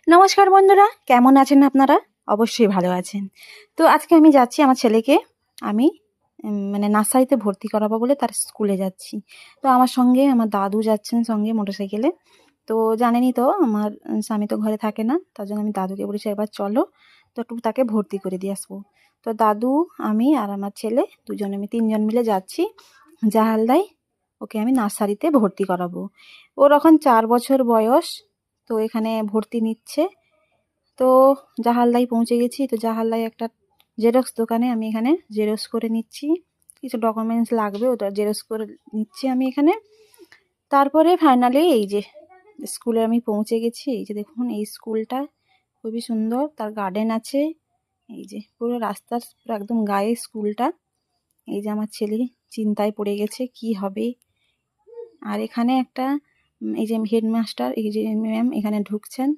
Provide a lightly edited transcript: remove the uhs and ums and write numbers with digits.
নমস্কার বন্ধুরা, কেমন আছেন আপনারা? অবশ্যই ভালো আছেন। তো আজকে আমি যাচ্ছি আমার ছেলেকে আমি নার্সারিতে ভর্তি করাবো বলে তার স্কুলে যাচ্ছি। তো আমার সঙ্গে আমার দাদু যাচ্ছেন সঙ্গে মোটরসাইকেলে। তো জানেনই তো আমার স্বামী তো ঘরে থাকে না, তার জন্য আমি দাদুকে বলেছি একবার চলো তো একটু তাকে ভর্তি করে দিয়ে আসবো। তো দাদু, আমি আর আমার ছেলে তিনজন মিলে যাচ্ছি জাহালদায়। ওকে আমি নার্সারিতে ভর্তি করাবো। ওর এখন 4 বছর বয়স। তো এখানে ভর্তি নিচ্ছে। তো জাহালদায় পৌঁছে গেছি। তো জাহালদায় একটা জেরক্স দোকানে আমি এখানে জেরক্স করে নিচ্ছি। কিছু ডকুমেন্টস লাগবে, ওটা জেরক্স করে নিচ্ছি আমি এখানে। তারপরে ফাইনালি এই যে স্কুলে আমি পৌঁছে গেছি। এই যে দেখুন, এই স্কুলটা খুবই সুন্দর, তার গার্ডেন আছে। এই যে পুরো রাস্তার পুরো একদম গায়ে স্কুলটা। এই যে আমার ছেলে চিন্তায় পড়ে গেছে কি হবে। আর এখানে একটা এই যে হেডমাস্টার, এই যে ম্যাম এখানে ঢুকছেন।